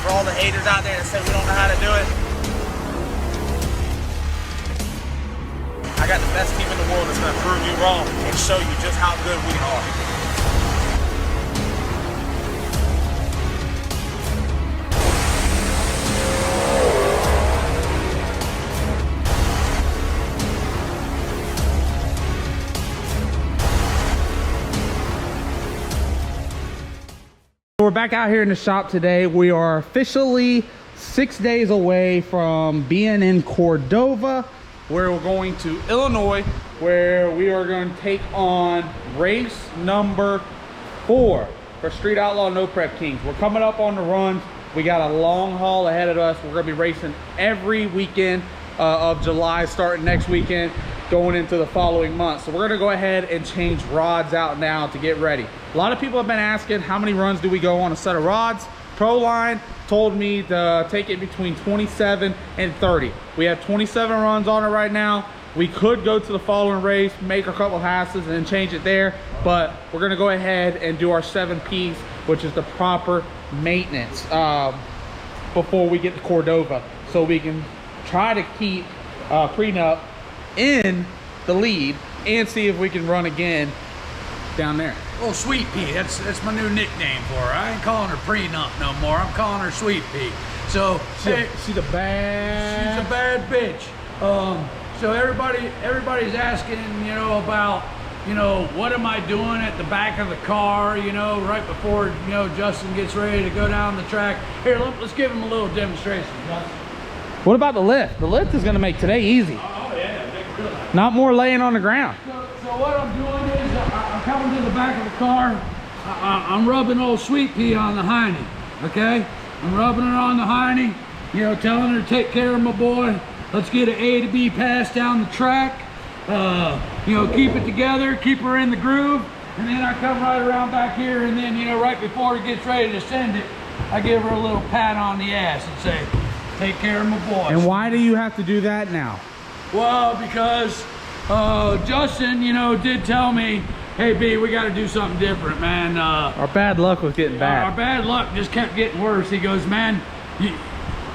for all the haters out there that say we don't know how to do it. I got the best team in the world that's gonna prove you wrong and show you just how good we are. We're back out here in the shop today. We are officially 6 days away from being in Cordova, where we're going to Illinois, where we are going to take on race number 4 for Street Outlaw No Prep Kings. We're coming up on the runs. We got a long haul ahead of us. We're going to be racing every weekend of July, starting next weekend, going into the following month. So we're going to go ahead and change rods out now to get ready. A lot of people have been asking how many runs do we go on a set of rods. Proline told me to take it between 27 and 30. We have 27 runs on it right now. We could go to the following race, make a couple passes and then change it there, but we're going to go ahead and do our 7Ps, which is the proper maintenance before we get to Cordova, so we can try to keep Prenup in the lead and see if we can run again down there. Oh, Sweet Pea, that's my new nickname for her. I ain't calling her Prenup no more. I'm calling her Sweet Pea. So she's a bad. She's a bad bitch. So everybody's asking, you know, about, you know, what am I doing at the back of the car, you know, right before, you know, Justin gets ready to go down the track. Here, let's give him a little demonstration, Justin. What about the lift? The lift is going to make today easy. Oh yeah, really. Not more laying on the ground. So what I'm doing is I'm coming to the back of the car. I'm rubbing old Sweet Pea on the hiney, okay? I'm rubbing her on the hiney, you know, telling her to take care of my boy. Let's get an A to B pass down the track. You know, keep it together, keep her in the groove. And then I come right around back here, and then, you know, right before he gets ready to send it, I give her a little pat on the ass and say, take care of my boy. And why do you have to do that now? Well, because Justin, you know, did tell me, hey B, we got to do something different, man. Our bad luck was getting bad. Our bad luck just kept getting worse. He goes, man, you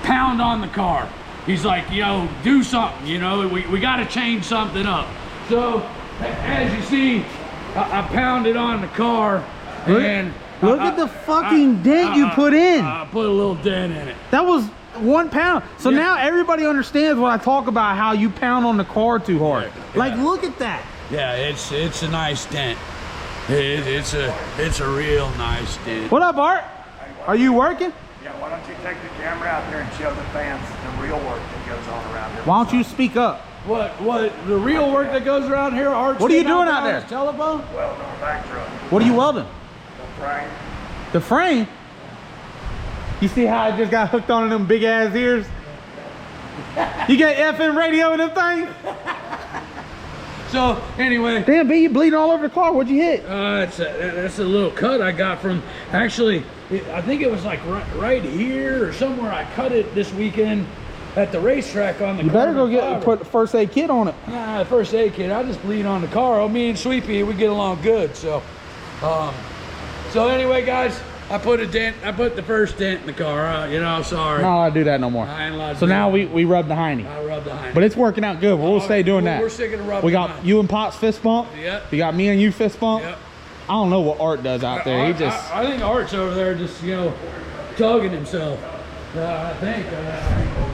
pound on the car. He's like, you know, do something, you know, we got to change something up. So as you see, I pounded on the car. And look at the fucking dent you put in. I put a little dent in it. That was 1 pound. So yeah. Now everybody understands when I talk about how you pound on the car too hard. Yeah. Like, look at that. Yeah, it's a nice dent. It's a real nice dent. What up, Art? Are you working? Yeah, why don't you take the camera out there and show the fans the real work that goes on around here? Why don't you speak up? What the real work that goes around here? Art, what are you doing out there? Telephone? Welding on a back truck. What are you welding? The frame. The frame? You see how I just got hooked on them big ass ears? You got FM radio in them things? So anyway, damn B, you bleeding all over the car. What'd you hit? That's a little cut I got from, actually, I think it was like right here or somewhere. I cut it this weekend at the racetrack on the. You better go put the first aid kit on it. Nah, the first aid kit. I just bleed on the car. Oh, me and Sweet Pea, we get along good. So, so anyway, guys, I put the first dent in the car. You know, sorry. No, I do that no more. I ain't allowed to. So now we rub the hiney. I rub the hiney. But it's working out good. We'll stay doing that. We're sticking to rubbing. We got you and Pop's fist bump. Yep. You got me and you fist bump. Yep. I don't know what Art does out there. He just. I think Art's over there just, you know, tugging himself. I think.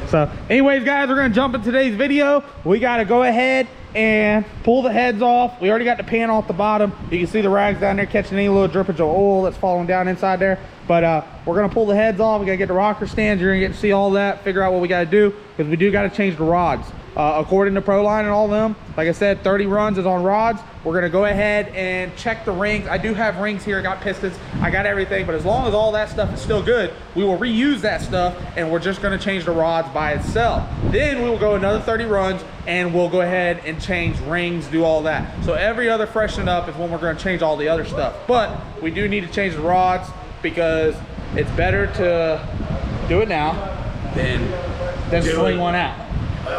So anyways, guys, we're going to jump in today's video. We got to go ahead and pull the heads off. We already got the pan off the bottom. You can see the rags down there catching any little drippage of oil that's falling down inside there. But we're going to pull the heads off. We got to get the rocker stands. You're going to get to see all that, figure out what we got to do, because we do got to change the rods. According to Proline and all of them, like I said, 30 runs is on rods. We're gonna go ahead and check the rings. I do have rings here, I got pistons, I got everything, but as long as all that stuff is still good, we will reuse that stuff, and we're just gonna change the rods by itself. Then we will go another 30 runs, and we'll go ahead and change rings, do all that. So every other freshen up is when we're gonna change all the other stuff. But we do need to change the rods, because it's better to do it now than swing one out.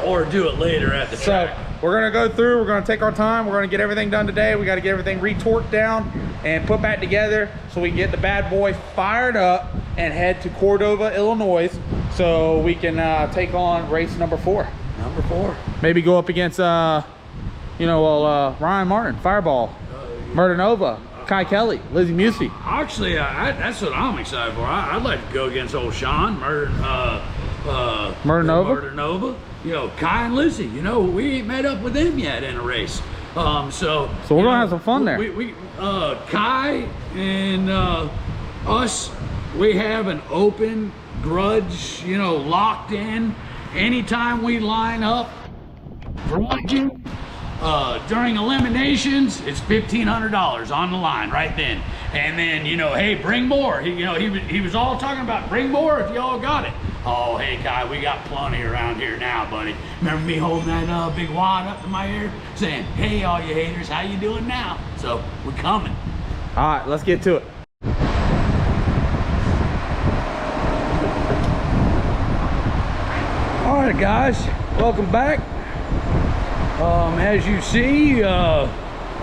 Or do it later at the track. So we're gonna go through, we're gonna take our time, we're gonna get everything done today. We gotta get everything retorqued down, and put back together so we can get the bad boy fired up and head to Cordova, Illinois, so we can take on race number 4. Number 4. Maybe go up against, Ryan Martin, Fireball, Murder Nova, Kai Kelly, Lizzie Musey. Actually, that's what I'm excited for. I'd like to go against old Sean, Murder Nova. You know, Kai and Lizzie. You know, we ain't met up with them yet in a race. So we're gonna have some fun there. Kai and us, we have an open grudge. You know, locked in. Anytime we line up, grudging. During eliminations, it's $1,500 on the line right then. And then, you know, hey, bring more. He was all talking about bring more if y'all got it. Oh, hey, Kai, we got plenty around here now, buddy. Remember me holding that big wad up to my ear saying, hey, all you haters, how you doing now? So, we're coming. All right, let's get to it. All right, guys, welcome back. As you see,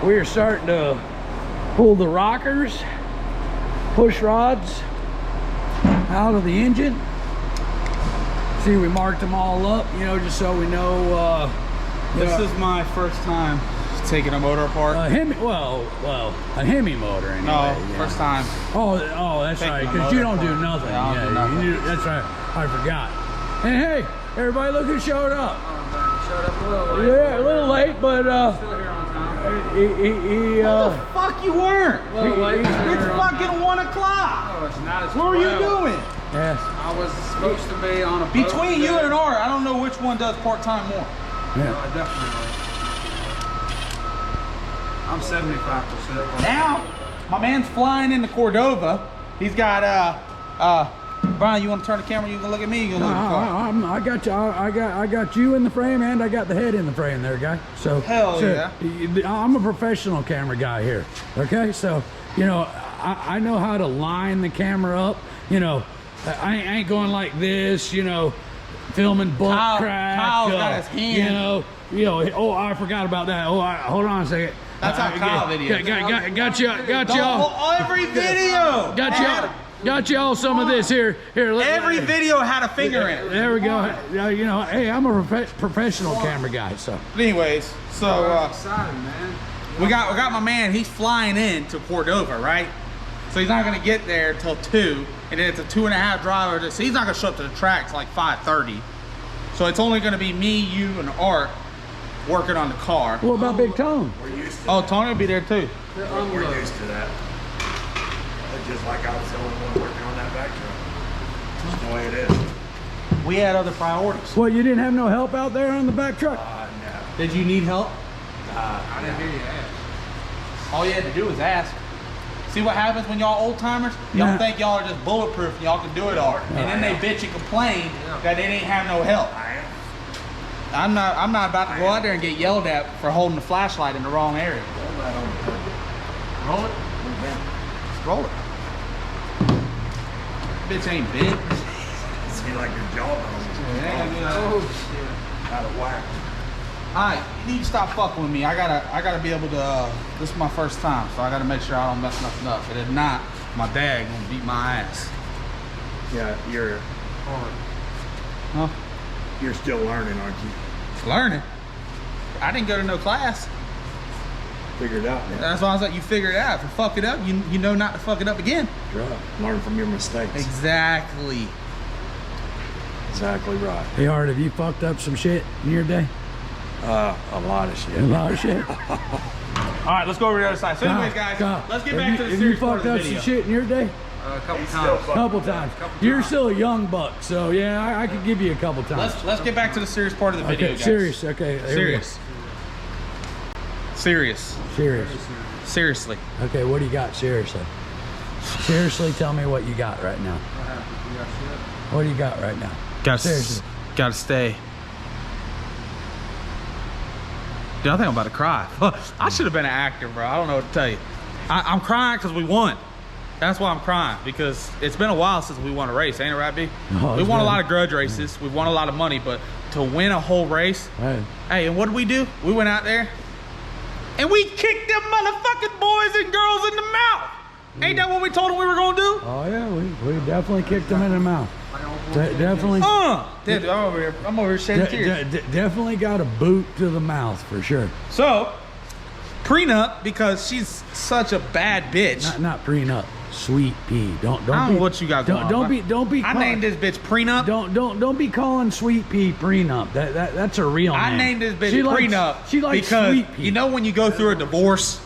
we're starting to pull the rockers, push rods out of the engine. See, we marked them all up, you know, just so we know. This is my first time taking a motor apart. A Hemi motor anyway. No, yeah. First time. Oh, that's Taking right, the because you motor don't do apart. nothing. Yeah, I don't do nothing. That's right, I forgot. And hey, everybody look who showed up. Showed up a little late. Yeah, a little late, but Still here on time. Fuck you weren't. It's fucking 1 o'clock. Oh, it's not as What were you doing? yes. I was supposed to be on a boat Between you today. and Art, I don't know which one does part-time more. Yeah. I definitely will. I'm 75%. Now, my man's flying into Cordova. He's got Brian, you want to turn the camera? You can look at me. You can look at the car. I got you. I got you in the frame, and I got the head in the frame, there, guy. So Hell yeah. I'm a professional camera guy here. Okay, so you know I know how to line the camera up. You know, I ain't going like this. You know, filming butt crack. Kyle's got his hand. You know. Oh, I forgot about that. Oh, hold on a second. That's how Kyle video. Got y'all. Every video. Got y'all some of this here. Every video had a finger in it. There we go. You know, hey, I'm a professional camera guy, so. But anyways, so Exciting, man. we got my man. He's flying in to Cordova, right? So he's not gonna get there till 2, and then it's a 2.5 drive. So he's not gonna show up to the track till like 5:30. So it's only gonna be me, you, and Art working on the car. What about Big Tone? We're used to Oh, that. Tony will be there too. We're used to that. Just like I was the only one working on that back truck. Just the way it is. We had other priorities. What, you didn't have no help out there on the back truck? No. Did you need help? I didn't hear you ask. All you had to do was ask. See what happens when y'all old timers? Y'all Nah. think y'all are just bulletproof and y'all can do it all. And then they bitch and complain that they didn't have no help. I I'm am. not about to go out there and get yelled at for holding the flashlight in the wrong area. Roll it. Just roll it. Bitch ain't big. See like your jawbone. Oh, shit. Out of whack. Alright, you need to stop fucking with me. I gotta be able to this is my first time, so I gotta make sure I don't mess nothing up. And if not, my dad gonna beat my ass. Yeah, you're Huh? you're still learning, aren't you? Learning. I didn't go to no class. Figured it out now. That's why I was like, you figure it out. If you fuck it up, you know not to fuck it up again. Right. Learn from your mistakes. Exactly. Exactly right. Hey, Art, have you fucked up some shit in your day? A lot of shit. A lot of shit. All right, let's go over to the other side. So anyways, guys, let's get back to the Have serious you part fucked of the up some video. shit in your day? A couple He's times. still Couple times. You're still a young buck, so yeah, I could give you a couple times. Let's get back to the serious part of the video, Okay, guys. serious. Okay, here we go. Serious. Seriously. Okay, what do you got? Seriously. Seriously, tell me what you got right now. What do you got right now? Seriously. Gotta stay. Dude, I think I'm about to cry. I should have been an actor, bro. I don't know what to tell you. I'm crying because we won. That's why I'm crying, because it's been a while since we won a race, ain't it, right, B? Oh, We it's won a been- lot of grudge races. We won a lot of money, but to win a whole race, Hey, hey, and what did we do? We went out there and we kicked them motherfucking boys and girls in the mouth. Ain't that what we told them we were gonna do? Oh yeah, we definitely kicked them in the mouth. Definitely. Dude, I'm over here shedding tears. Definitely got a boot to the mouth for sure. So, prenup, because she's such a bad bitch. Not prenup. Sweet pea. Don't I don't know what you got going on. Don't be. I named this bitch prenup. Don't be calling sweet pea prenup. That's a real name. I named this bitch prenup. She likes because sweet pea. You know when you go through a divorce.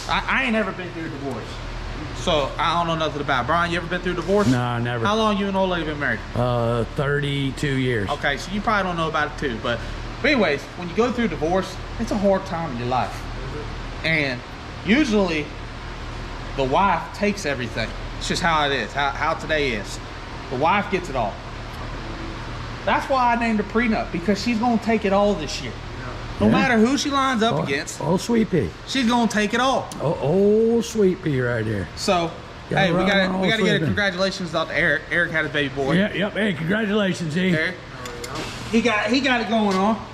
I ain't never been through a divorce, so I don't know nothing about it. Brian, you ever been through a divorce? No, never. How long you and old lady been married? 32 years. Okay, so you probably don't know about it too. But anyways, when you go through a divorce, it's a hard time in your life, and usually the wife takes everything. It's just how it is, how today is. The wife gets it all. That's why I named her prenup, because she's gonna take it all this year. No matter who she lines up against. Oh, sweet pea. She's gonna take it all. Oh, sweet pea right there. So, hey, we gotta get a congratulations out to Eric. Eric had his baby boy. Yeah, yep. Hey, congratulations, E. Eric. He got it going on.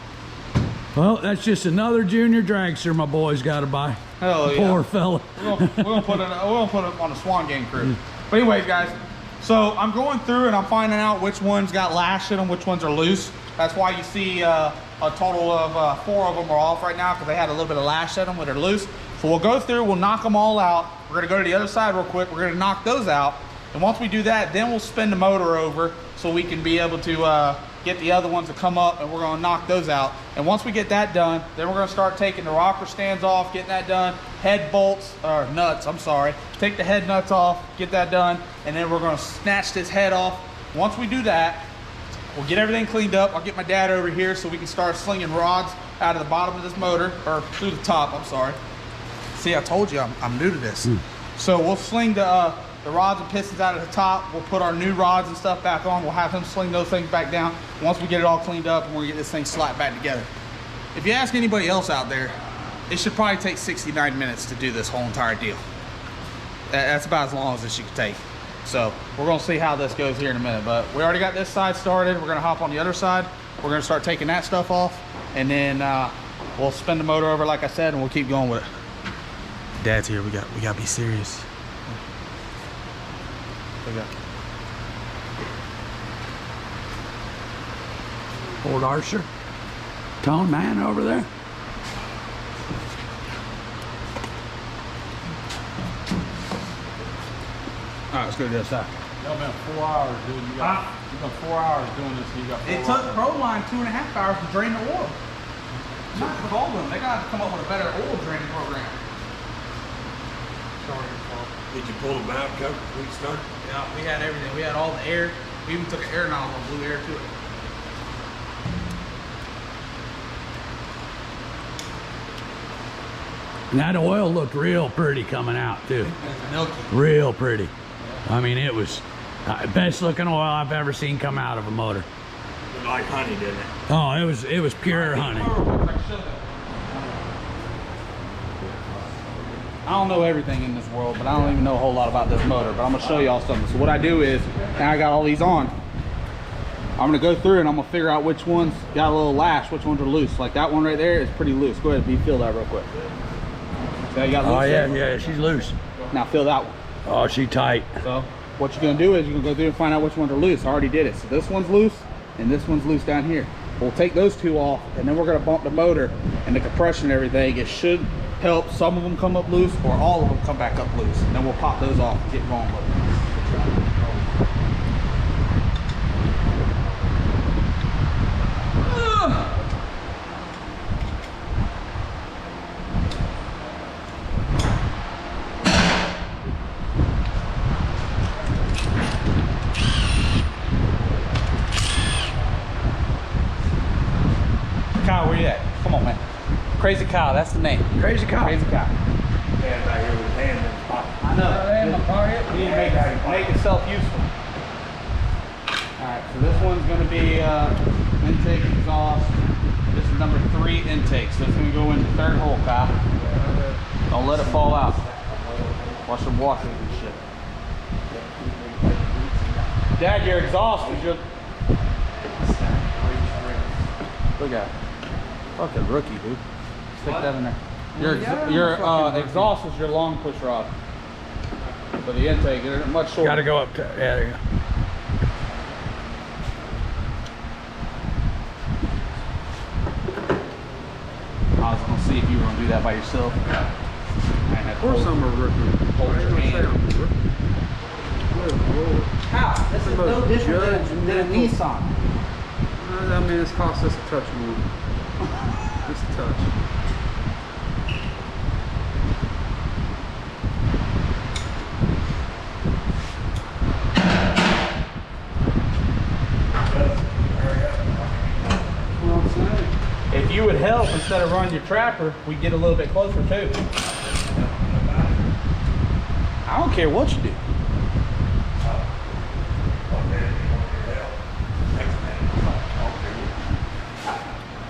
Well, that's just another junior dragster my boy's got to buy. Hell yeah. Poor fella. We're gonna put it on the Swangang crew. But anyways, guys, so I'm going through and I'm finding out which ones got lash in them, which ones are loose. That's why you see a total of 4 of them are off right now, because they had a little bit of lash in them when they're loose. So we'll go through, we'll knock them all out. We're gonna go to the other side real quick. We're gonna knock those out. And once we do that, then we'll spin the motor over so we can be able to get the other ones to come up, and we're gonna knock those out. And once we get that done, then we're gonna start taking the rocker stands off, getting that done, head bolts, or nuts, I'm sorry. Take the head nuts off, get that done, and then we're gonna snatch this head off. Once we do that, we'll get everything cleaned up. I'll get my dad over here so we can start slinging rods out of the bottom of this motor, or through the top, I'm sorry. See, I told you I'm new to this. So we'll sling the rods and pistons out of the top. We'll put our new rods and stuff back on. We'll have him sling those things back down once we get it all cleaned up, and we're gonna get this thing slapped back together. If you ask anybody else out there, it should probably take 69 minutes to do this whole entire deal. That's about as long as this should take. So we're gonna see how this goes here in a minute, but we already got this side started. We're gonna hop on the other side. We're gonna start taking that stuff off, and then we'll spin the motor over like I said, and we'll keep going with it. Dad's here, we gotta be serious. Old Archer. Tone man over there. All right, let's go to the other side. Y'all been 4 hours, dude. You been 4 hours doing this. You got 4 It took Proline 2.5 hours to drain the oil. Not to call them. They got to come up with a better oil draining program. Did you pull the valve cover before you started? Yeah, we had everything. We had all the air. We even took an air nozzle and blew air to it. And that oil looked real pretty coming out too. It's milky. Real pretty. I mean, it was best looking oil I've ever seen come out of a motor. Like honey, didn't it? Oh, it was pure honey. I don't know everything in this world, but I don't even know a whole lot about this motor, but I'm gonna show y'all something. So what I do is, now I got all these on, I'm gonna go through and I'm gonna figure out which ones got a little lash, which ones are loose. Like that one right there is pretty loose. Go ahead and feel that real quick. So you got loose. Oh yeah, there. yeah, she's loose. Now feel that one. Oh, she tight. So what you're gonna do is you're gonna go through and find out which ones are loose. I already did it. So this one's loose and this one's loose down here. We'll take those two off, and then we're gonna bump the motor and the compression and everything. It should help some of them come up loose, or all of them come back up loose. And then we'll pop those off and get going with it. Kyle, where you at? Come on, man. Crazy Kyle, that's the name. Crazy cow. Crazy Kyle. Yeah, back here with his hand in his pocket. I know. You need to make itself useful. Alright, so this one's going to be intake exhaust. This is number 3 intake, so it's going to go in the 3rd hole, Kyle. Don't let it fall out. Watch some washers and shit. Dad, your exhaust is your... Look at it. Fucking rookie, dude. Stick that in there. Your exhaust is your long push rod. For the intake, they're much shorter. Gotta go up to, yeah, there you go. I was gonna see if you were gonna do that by yourself. Of course I'm a rookie. Hold your hand. How? This is no different than a Nissan. I mean, it's cost us a touch more. Just a touch. If you would help instead of running your trapper, we get a little bit closer too. I don't care what you do.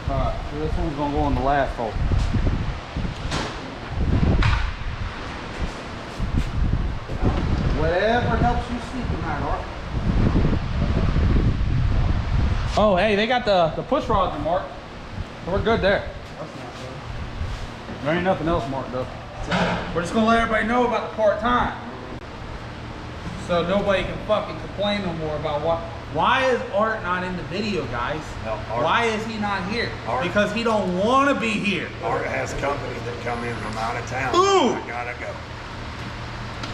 Alright, so this one's gonna go in the last hole. Whatever helps you sleep tonight, Art. Oh, hey, they got the push rods in, Mark. We're good there. There ain't nothing else marked up. We're just gonna let everybody know about the part-time. So nobody can fucking complain no more about why is Art not in the video, guys? No, Art, why is he not here? Art, because he don't want to be here. Art has company that come in from out of town. Ooh! I gotta go.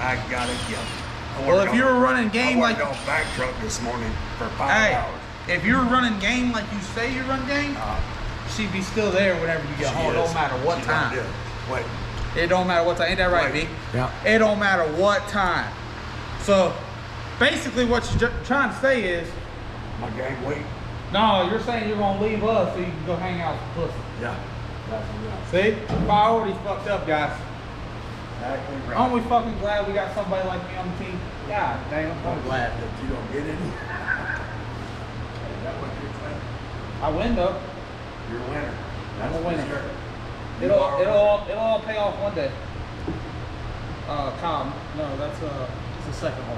I gotta go. Well, if you were running game like on back truck this morning for 5 hey, hours. if you were running game like you say you run game, she'd be still there whenever you get home. It don't matter what time. Wait. It don't matter what time. Ain't that right, B? Yeah. It don't matter what time. So basically what you're trying to say is, My gang wait. no, you're saying you're gonna leave us so you can go hang out with pussy. Yeah. That's right. See? Priorities fucked up, guys. Exactly right. Aren't we fucking glad we got somebody like me on the team? God damn. I'm glad that you don't get any. Is that what you're saying? I win though. You're a winner. I'm a winner. for sure. It'll all pay off one day. Tom, no, that's it's the second one.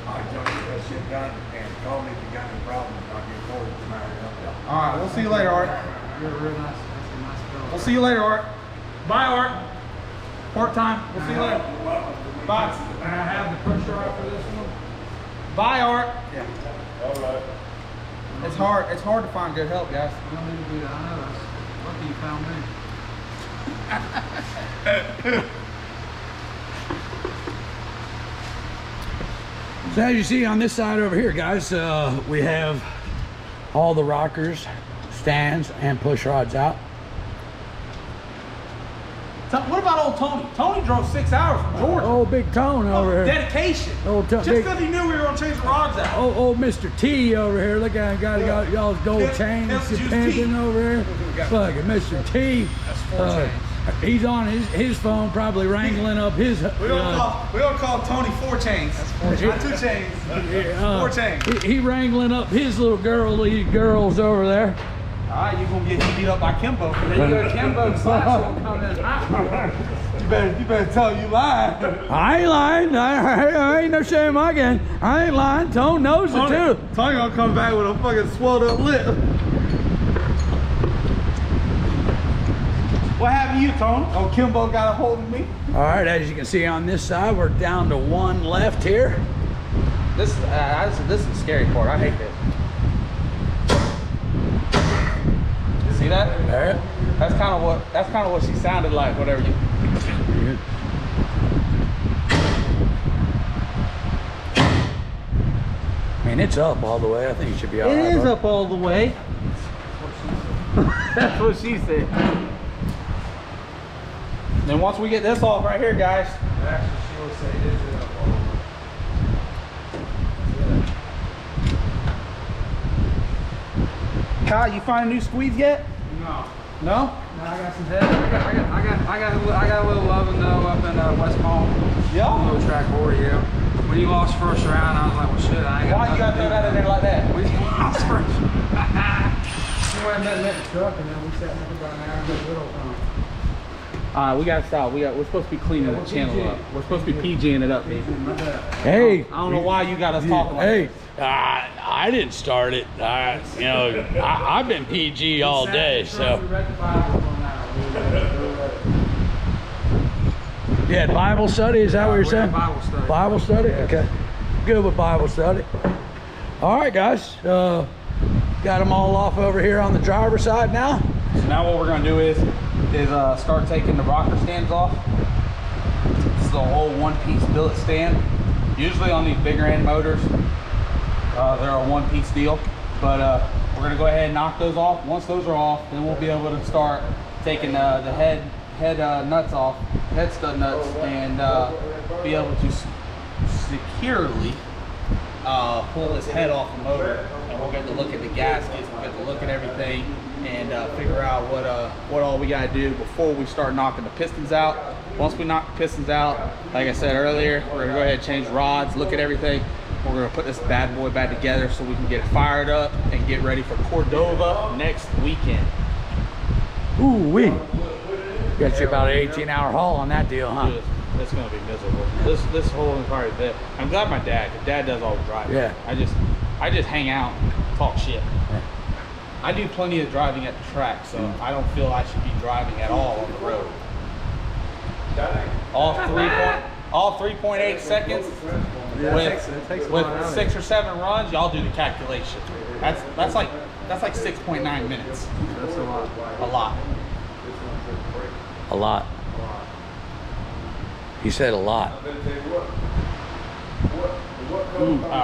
All right, Johnny, get that shit done and call me if you got any problems. I'll get forward tonight and help you out. All right, we'll see you later, Art. You're a real nice, that's a nice girl. We'll see you later, Art. Bye, Art. Part-time. We'll see you later. Bye. And I have the push rod for this one. Bye, Art. Yeah. All right. It's hard to find good help, guys. You don't need to do that. I know that's lucky you found me. So as you see on this side over here, guys, we have all the rockers, stands, and push rods out. What about old Tony? Tony drove 6 hours from Georgia. Old Big Tone over here. Dedication. Just big, because he knew we were going to change the rods out. old Mr. T over here. Look at him, got y'all's gold chains depending over here. Fucking Mr. T. That's 4 chains. He's on his phone, probably wrangling up his. We don't call Tony 4 chains. That's 4 chains. Not 2 chains. 4 chains. He wrangling up his little girls over there. All right, you're gonna get beat up by Kimbo. Then you go Kimbo slash gonna come in hot. You better tell you lying. I ain't lying. I ain't no shame in my game. I ain't lying. Tone knows it too. Tony gonna come back with a fucking swelled up lip. What happened to you, Tony? Oh, Kimbo got a hold of me. All right, as you can see on this side, we're down to 1 left here. This is the scary part. I hate this. See that? There. That's kind of what she sounded like. Whatever you. I mean, it's up all the way. I think it should be all right. It is bro. up all the way. That's what she said. Then once we get this off right here, guys. Actually, she will say this is up all over. Kyle, you find a new squeeze yet? No. No? No, I got some head. I got a little loving though up in West Palm. Yeah. Little track board, yeah. When you lost first round, I was like, well, shit, I ain't got. Why you gotta throw that in there like that? We lost first. We went and met the truck, and then we sat there for about an hour and got little time. Alright, we gotta stop. We're supposed to be cleaning the channel up. We're supposed to be PGing it up, baby. Hey. I don't know why you got us talking like Hey. this. I didn't start it. I've been PG all day, so. You had Bible study, is that what you're saying? Bible study. Bible study, okay. Good with Bible study. All right, guys. Got them all off over here on the driver's side now. So now what we're gonna do is start taking the rocker stands off. This is a whole one-piece billet stand. Usually on these bigger end motors, they're a one-piece deal. But we're gonna go ahead and knock those off. Once those are off, then we'll be able to start taking the head nuts off, head stud nuts, and be able to securely pull this head off the motor. And we'll get to look at the gaskets, we'll get to look at everything, and figure out what all we gotta do before we start knocking the pistons out. Once we knock the pistons out, like I said earlier, we're gonna go ahead and change rods, look at everything. We're gonna put this bad boy back together so we can get it fired up and get ready for Cordova next weekend. Ooh wee. Got you about an 18-hour haul on that deal, huh? Dude, it's gonna be miserable. This whole entire day. I'm glad my dad does all the driving. Yeah. I just hang out and talk shit. Yeah. I do plenty of driving at the track, so I don't feel I should be driving at all on the road. All 3.8 seconds with 6 or 7 runs. Y'all do the calculation. That's like 6.9 minutes. That's a lot. A lot. A lot. He said a lot. We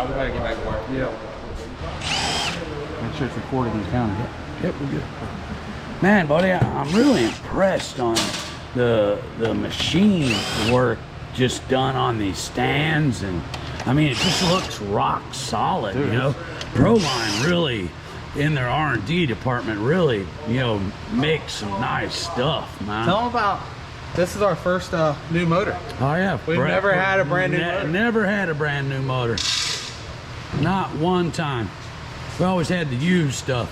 better get back to work. Yeah. Make sure it's recording and counting. Yep, we're good. Man, buddy, I'm really impressed on the machine work just done on these stands, and I mean, it just looks rock solid. Dude, you know, Proline really in their R&D department really, you know, makes some nice stuff, man. Tell them about. This is our first new motor. Oh yeah, We've never had a brand new motor. Never had a brand new motor. Not one time. We always had the used stuff.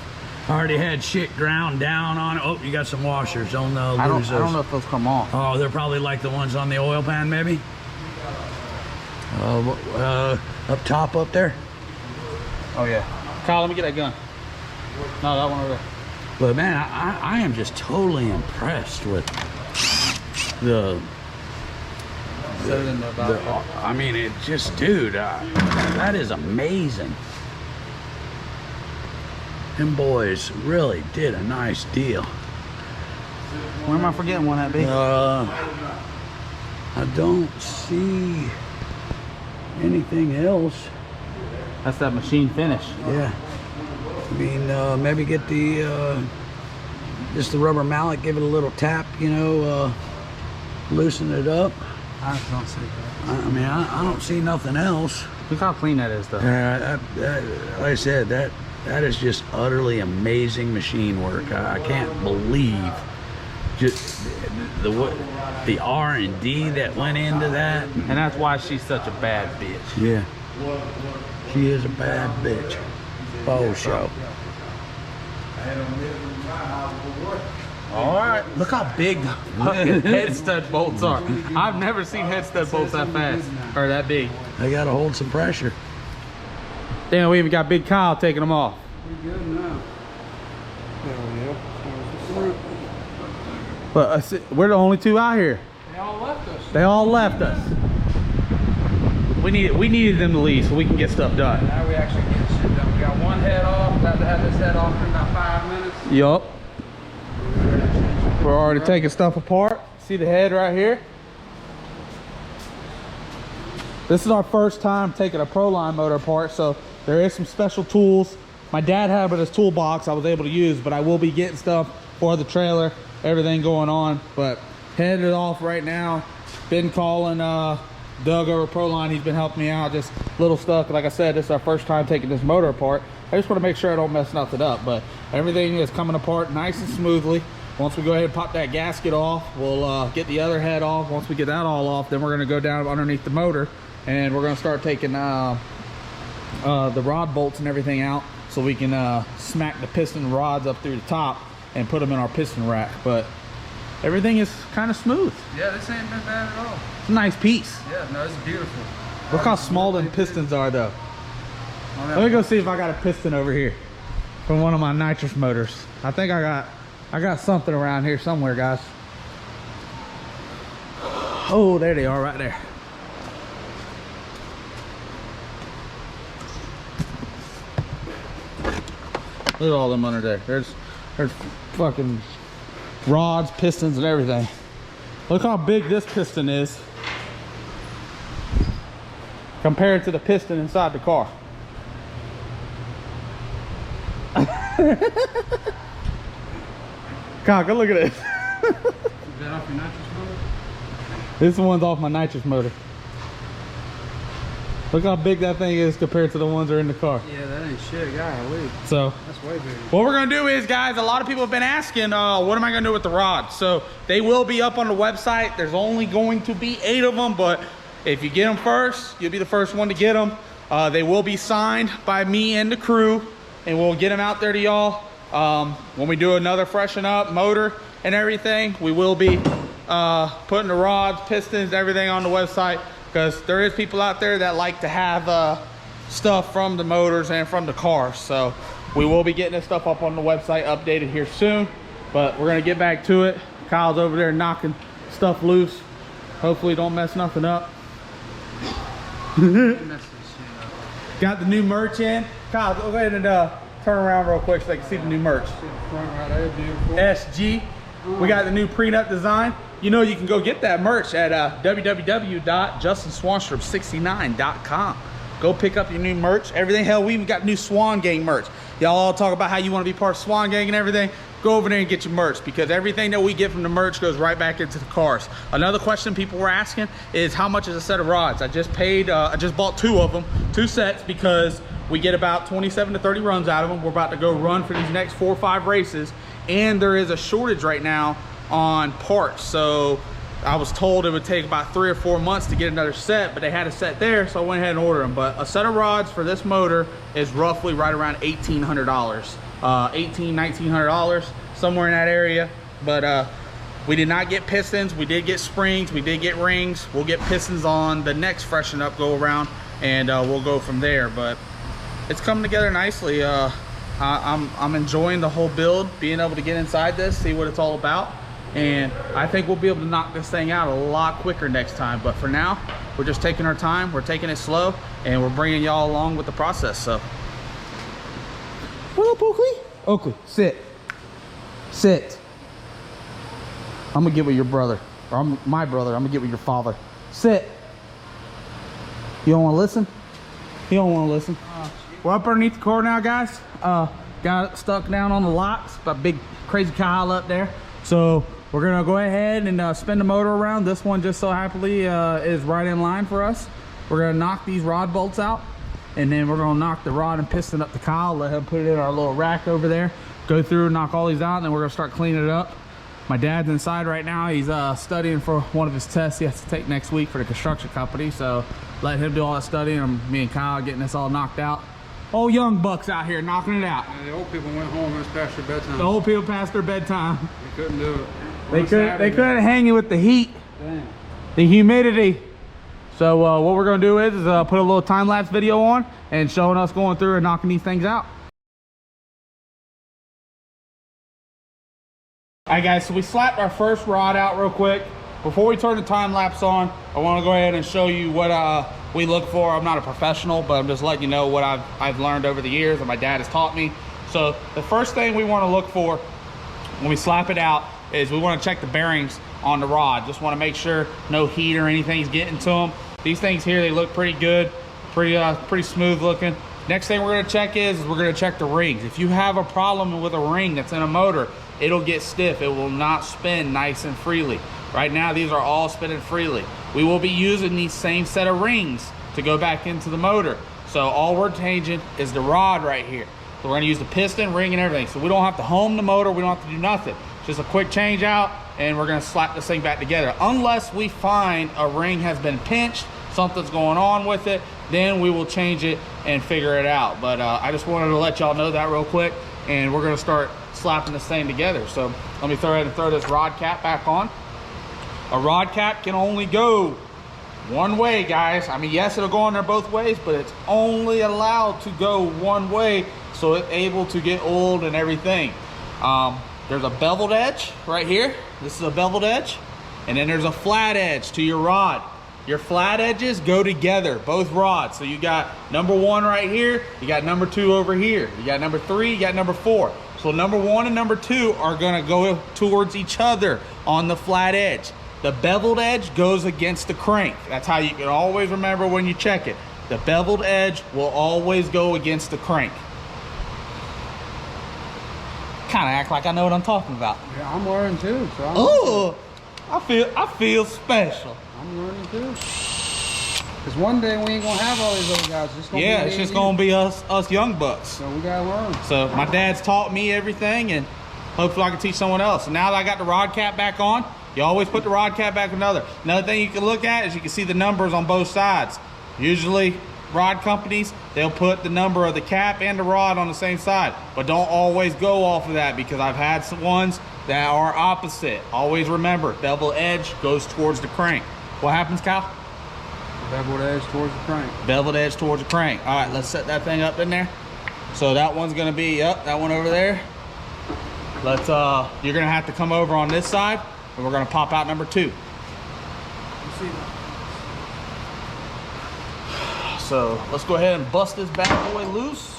I already had shit ground down on it. Oh, you got some washers. Don't know. I don't know if those come off. Oh, they're probably like the ones on the oil pan, maybe. Up top, up there. Oh yeah. Kyle, let me get that gun. No, that one over there. But man, I am just totally impressed with the I mean, it just, dude, that is amazing. Them boys really did a nice deal. Where am I forgetting one that big? I don't see anything else. That's that machine finish. Yeah. I mean, maybe get the just the rubber mallet, give it a little tap, you know, loosen it up. I don't see that. I mean, I don't see nothing else. Look how clean that is, though. Like I said, that is just utterly amazing machine work. I can't believe just the R&D that went into that. And that's why she's such a bad bitch. Yeah, she is a bad bitch. Oh, show. All right. Look how big the fucking head stud bolts are. I've never seen head stud bolts that fast or that big. They gotta hold some pressure. Damn, we even got Big Kyle taking them off. We're good now. But we're the only two out here. They all left us. They all left us. We needed them to leave so we can get stuff done. Now we actually get shit done. We got one head off. Got to have this head off in about 5 minutes. Yup. We're already taking stuff apart. See the head right here? This is our first time taking a Proline motor apart, so there is some special tools. My dad had it in his toolbox I was able to use, but I will be getting stuff for the trailer, everything going on. But headed off right now. Been calling Doug over Proline. He's been helping me out, just little stuff. Like I said, this is our first time taking this motor apart. I just want to make sure I don't mess nothing up, but everything is coming apart nice and smoothly. Once we go ahead and pop that gasket off, we'll get the other head off. Once we get that all off, then we're going to go down underneath the motor and we're going to start taking the rod bolts and everything out so we can smack the piston rods up through the top and put them in our piston rack. But everything is kind of smooth. Yeah, this ain't been bad at all. It's a nice piece. Yeah, no, it's beautiful. Look how small them pistons are, though. Let me go see if I got a piston over here from one of my nitrous motors. I think I got something around here somewhere, guys. Oh, there they are right there. Look at all them under there. There's fucking rods, pistons, and everything. Look how big this piston is compared to the piston inside the car. God, go look at this. Is that off your nitrous motor? This one's off my nitrous motor. Look how big that thing is compared to the ones that are in the car. Yeah, that ain't shit, golly. So That's way bigger. what we're gonna do is, guys, a lot of people have been asking, what am I gonna do with the rods? So they will be up on the website. There's only going to be 8 of them, but if you get them first, you'll be the first one to get them. They will be signed by me and the crew, and we'll get them out there to y'all. When we do another freshen up motor and everything, we will be putting the rods, pistons, everything on the website, because there is people out there that like to have stuff from the motors and from the cars. So we will be getting this stuff up on the website, updated here soon, but we're gonna get back to it. Kyle's over there knocking stuff loose. Hopefully don't mess nothing up. Got the new merch in. Kyle, go ahead and turn around real quick so they can see the new merch. Front right there, beautiful. SG. We got the new prenup design. You know, you can go get that merch at www.justinswanstrom69.com. Go pick up your new merch. Everything. Hell, we even got new Swangang merch. Y'all all talk about how you want to be part of Swangang and everything. Go over there and get your merch, because everything that we get from the merch goes right back into the cars. Another question people were asking is how much is a set of rods? I just bought 2 of them, 2 sets, because we get about 27 to 30 runs out of them. We're about to go run for these next 4 or 5 races, and there is a shortage right now on parts. So I was told it would take about 3 or 4 months to get another set, but they had a set there, so I went ahead and ordered them. But a set of rods for this motor is roughly right around $1,800, $1,900, somewhere in that area. But we did not get pistons. We did get springs, we did get rings. We'll get pistons on the next freshen up go around, and we'll go from there. But it's coming together nicely. I'm enjoying the whole build, being able to get inside this, see what it's all about. And I think we'll be able to knock this thing out a lot quicker next time. But for now, we're just taking our time, we're taking it slow, and we're bringing y'all along with the process. So what up, Oakley? Oakley, sit. Sit. I'm gonna get with your brother, or my brother. I'm gonna get with your father. Sit. You don't want to listen? You don't want to listen? We're up underneath the car now, guys. Got it stuck down on the locks. Got big crazy Kyle up there. So we're gonna go ahead and spin the motor around. This one just so happily is right in line for us. We're gonna knock these rod bolts out, and then we're gonna knock the rod and piston up to Kyle, let him put it in our little rack over there, go through, knock all these out, and then we're gonna start cleaning it up. My dad's inside right now. He's studying for one of his tests he has to take next week for the construction company. So let him do all that studying, and me and Kyle getting this all knocked out. Old young bucks out here knocking it out. Yeah, the old people went home. It was past their bedtime. The old people past their bedtime. They couldn't do it. They couldn't hang it with the heat. Damn. The humidity. So what we're gonna do is put a little time-lapse video on and showing us going through and knocking these things out. All right, guys, so we slapped our first rod out real quick. Before we turn the time-lapse on, I want to go ahead and show you what we look for. I'm not a professional, but I'm just letting you know what I've learned over the years and my dad has taught me. So the first thing we want to look for when we slap it out is we want to check the bearings on the rod. Just want to make sure no heat or anything's getting to them. These things here, they look pretty good, pretty smooth looking. Next thing we're going to check is we're going to check the rings. If you have a problem with a ring that's in a motor, it'll get stiff. It will not spin nice and freely. Right now, these are all spinning freely. We will be using these same set of rings to go back into the motor. So all we're changing is the rod right here. So we're gonna use the piston, ring, and everything. So we don't have to home the motor, we don't have to do nothing. Just a quick change out, and we're gonna slap this thing back together. Unless we find a ring has been pinched, something's going on with it, then we will change it and figure it out. But I just wanted to let y'all know that real quick, and we're gonna start slapping this thing together. So let me throw this rod cap back on. A rod cap can only go one way, guys. I mean, yes, it'll go on there both ways, but it's only allowed to go one way, so it's able to get oiled and everything. There's a beveled edge right here. This is a beveled edge. and then there's a flat edge to your rod. Your flat edges go together, both rods. So you got number 1 right here, you got number 2 over here, you got number 3, you got number 4. So number 1 and number 2 are gonna go towards each other on the flat edge. The beveled edge goes against the crank. That's how you can always remember when you check it. The beveled edge will always go against the crank. Kind of act like I know what I'm talking about. Yeah, I'm learning too. So Oh, I feel special. I'm learning too. Cause one day we ain't gonna have all these other guys. It's Yeah, it's just gonna be us young bucks. So we gotta learn. So my dad's taught me everything, and hopefully I can teach someone else. And now that I got the rod cap back on, you always put the rod cap back another. Another thing you can look at is you can see the numbers on both sides. Usually rod companies, they'll put the number of the cap and the rod on the same side, but don't always go off of that, because I've had some ones that are opposite. Always remember, bevel edge goes towards the crank. What happens, Kyle? Beveled edge towards the crank. Beveled edge towards the crank. All right, let's set that thing up in there. So that one's gonna be up, that one over there. Let's you're gonna have to come over on this side, and we're gonna pop out number 2. So let's go ahead and bust this bad boy loose.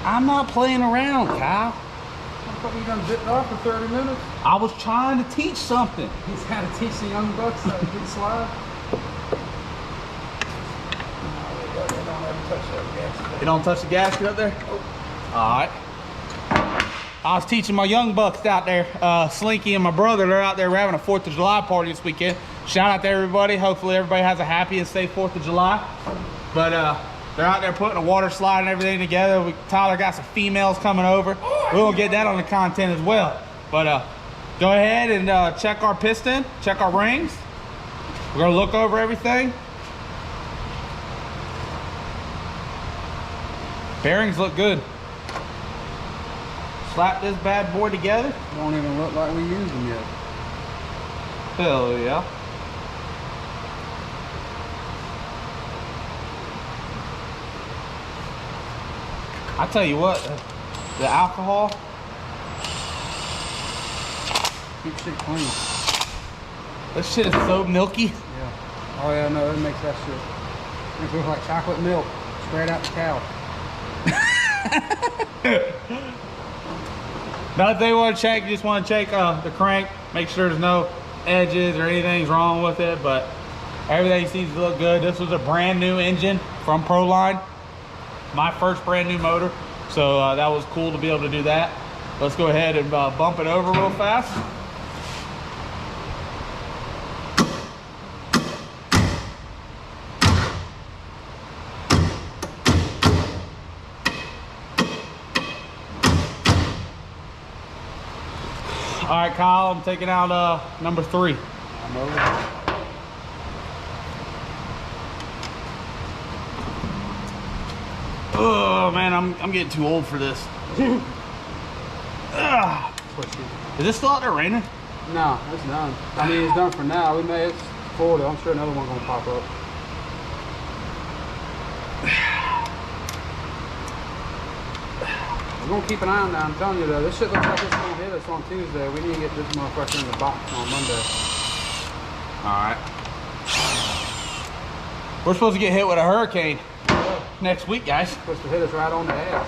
I'm not playing around, Kyle. I thought you done zipped off for 30 minutes. I was trying to teach something. He's got to teach the young bucks how to get slide. You don't touch the gasket up there? All right. I was teaching my young bucks out there, Slinky and my brother. They're out there. We're having a 4th of July party this weekend. Shout out to everybody. Hopefully everybody has a happy and safe 4th of July. But they're out there putting a water slide and everything together. Tyler got some females coming over. We'll get that on the content as well. But go ahead and check our piston, check our rings. We're gonna look over everything. Bearings look good. Slap this bad boy together. Don't even look like we used them yet. Hell yeah. I tell you what, the alcohol keep shit clean. This shit is so milky. Yeah. Oh yeah, no, it makes that shit. Makes it look like chocolate milk straight out the cow. Another thing you want to check, you just want to check the crank, make sure there's no edges or anything's wrong with it, but everything seems to look good. This was a brand new engine from Proline. My first brand new motor, so that was cool to be able to do that. Let's go ahead and bump it over real fast. All right, Kyle, I'm taking out number 3. I'm over. Oh man, I'm getting too old for this. Is this still out there raining? No, it's done. I mean, it's done for now. It's 40. I'm sure another one's gonna pop up. We're gonna keep an eye on that. I'm telling you though, this shit looks like it's gonna hit us on Tuesday. We need to get this motherfucker in the box on Monday. All right. We're supposed to get hit with a hurricane next week, guys. It's supposed to hit us right on the ass.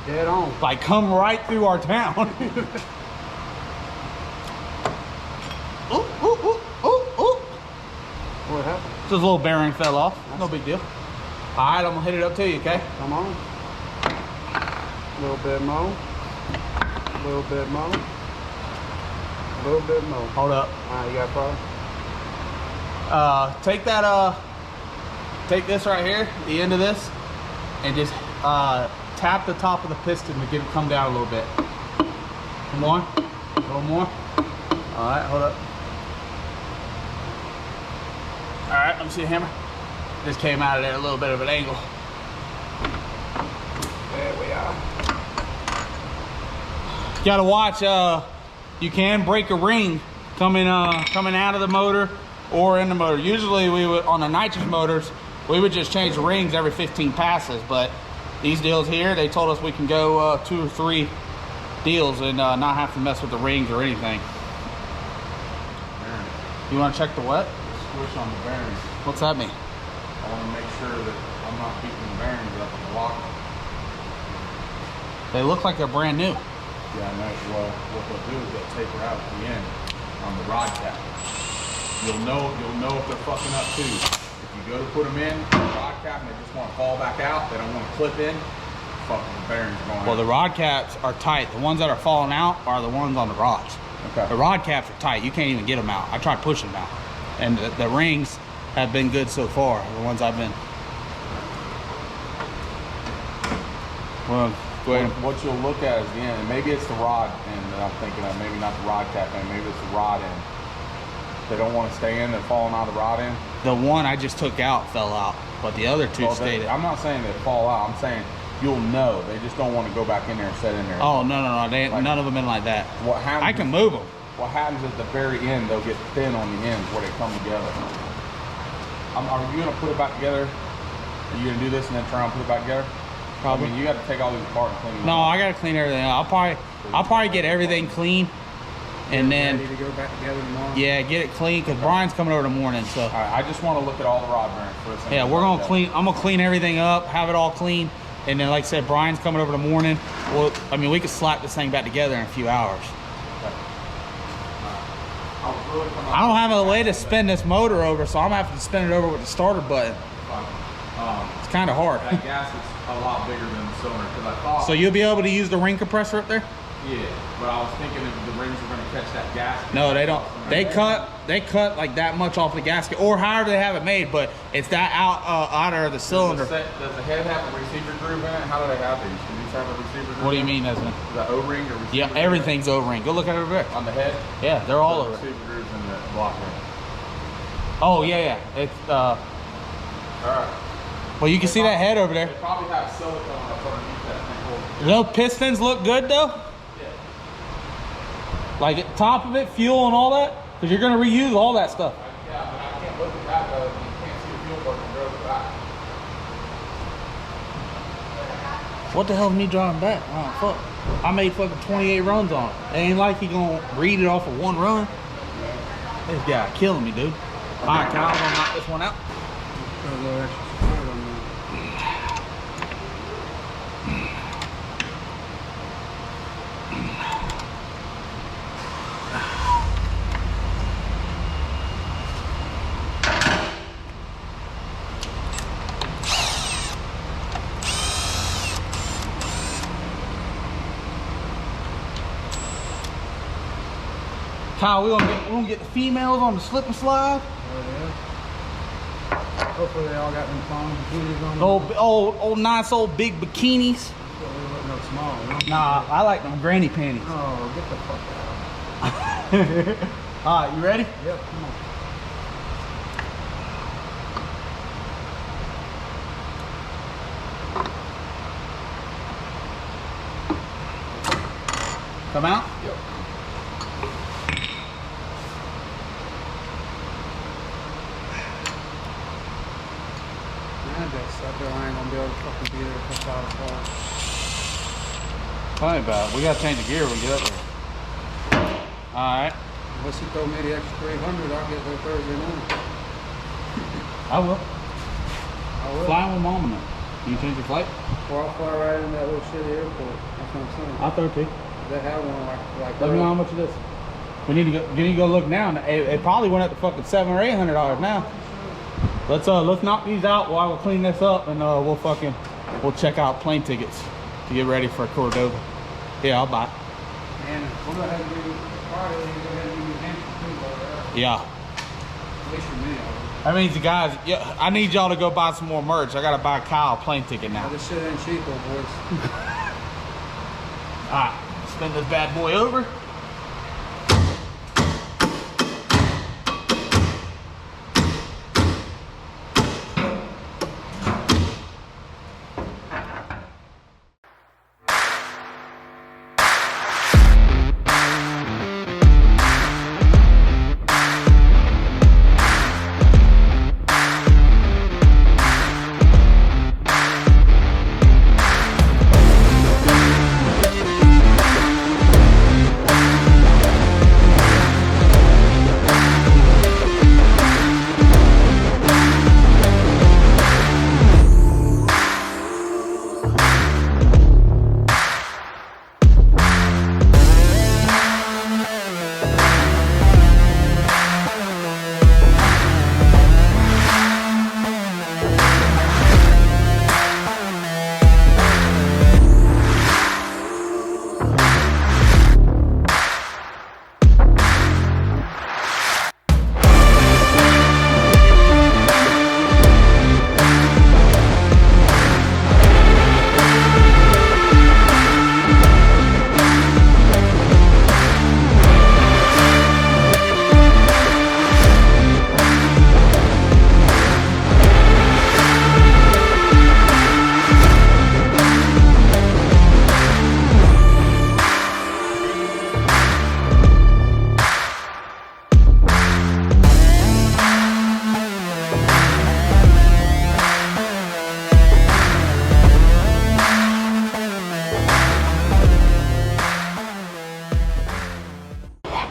Dead on. Like come right through our town. Ooh, ooh, ooh, ooh, ooh. What happened? Just a little bearing fell off. No big deal. All right, I'm gonna hit it up to you, okay? Come on. A little bit more. A little bit more. A little bit more. Hold up. All right, you got a problem? Take that, take this right here, the end of this, and just tap the top of the piston to get it come down a little bit. Come on, a little more. All right, hold up. All right, let me see the hammer. Just came out of there a little bit of an angle. There we are. You gotta watch, you can break a ring coming out of the motor or in the motor. Usually we would, on the nitrous motors, we would just change the rings every 15 passes, but these deals here, they told us we can go 2 or 3 deals and not have to mess with the rings or anything. You wanna check the what? Squish on the bearings. What's that mean? I want to make sure that I'm not keeping the bearings up and locking. They look like they're brand new. Yeah, I know. Well, what they'll do is they'll taper out at the end on the rod cap. You'll know if they're fucking up too. If you go to put them in the rod cap and they just want to fall back out, they don't want to clip in, fucking the bearings are going Well, out. the rod caps are tight. The ones that are falling out are the ones on the rods. Okay. The rod caps are tight. You can't even get them out. I tried pushing them out. And the rings have been good so far, the ones I've been. Well, go ahead. What you'll look at is the end, and maybe it's the rod end that I'm thinking of, maybe not the rod cap end, maybe it's the rod end. They don't want to stay in, they're falling out of the rod end. The one I just took out fell out, but the other two stayed. I'm not saying they fall out, I'm saying you'll know. They just don't want to go back in there and set in there. Oh, no. They, Like, none of them been like that. What happens? I can move them. What happens at the very end, they'll get thin on the ends where they come together. Are you gonna put it back together? Are you gonna do this and then try and put it back together? Probably. I mean, you got to take all these apart and clean them. No, I gotta clean everything up. I'll probably get everything clean, and then Ready to go back together tomorrow? yeah, get it clean because Brian's coming over in the morning. So All right, I just want to look at all the rod bearings first. yeah, we're gonna clean. I'm gonna clean everything up, have it all clean, and then like I said, Brian's coming over in the morning. Well, I mean, we could slap this thing back together in a few hours. I don't have a way to spin this motor over, so I'm gonna have to spin it over with the starter button. It's kind of hard. That gas is a lot bigger than the cylinder because I thought. So you'll be able to use the ring compressor up there? Yeah, but I was thinking if the rings were going to catch that gas. No, they don't. They cut like that much off the gasket, or however they have it made, but it's that out of the cylinder. Does the head have a receiver groove in it? How do they have these? Do these have a receiver groove? What do you mean, doesn't it? The O-ring or receiver? Yeah, groove? everything's O-ring. Go look at it over there. On the head? Yeah, they're all over. Receiver grooves in the block ring. Oh yeah. It's All right. well, you can see that head over there. They probably have silicone up underneath that thing. Those pistons look good though. Like at the top of it, fuel and all that, because you're gonna reuse all that stuff. Yeah, but I can't look at that though. You can't see the fuel work and drove it back. What the hell is me driving back? Oh fuck! I made fucking 28 runs on it. It ain't like he gonna read it off of one run. This guy killing me, dude. All right, Kyle, I'm gonna knock this one out. Kyle, we're gonna get the females on the slip and slide. Oh, yeah. Hopefully they all got them phone computers on them. Old nice old big bikinis. They look no small, you know? Nah, I like them granny panties. Oh, get the fuck out. All right, you ready? Yep, come on. Come out? Yep. I ain't gonna be able to fucking be there for 5 o'clock. Funny about it. We gotta change the gear when we get up there. All right. Unless you throw me the extra 300, I'll get there Thursday morning. I will. I will. Flying with mom now. Can you change your flight? Or I'll fly right in that little shitty airport. That's what I'm saying. I'll throw it to you. They have one like Let me know how much it is. We need to go. You need to go look now. It probably went up to fucking $700 or $800 now. Let's knock these out while we'll clean this up, and we'll check out plane tickets to get ready for Cordova. Yeah, I'll buy it. And we'll go ahead and do Friday. You go ahead and do New Hampshire too, brother. Yeah. At least for me. That means you guys, yeah, I need y'all to go buy some more merch. I gotta buy Kyle a plane ticket now. This shit ain't cheap, old boys. All right, spin this bad boy over.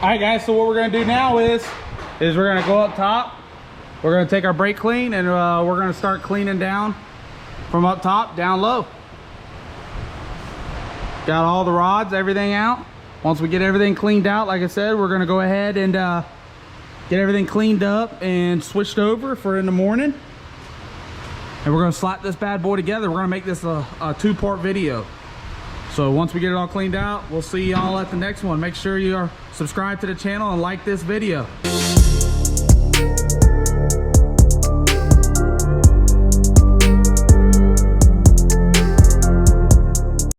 All right, guys, so what we're gonna do now is we're gonna go up top. We're gonna take our brake clean and we're gonna start cleaning down from up top down low. Got all the rods, everything out. Once we get everything cleaned out, like I said, we're gonna go ahead and get everything cleaned up and switched over for in the morning. And we're gonna slap this bad boy together. We're gonna make this a two-part video. So once we get it all cleaned out, we'll see y'all at the next one. Make sure you are subscribed to the channel and like this video.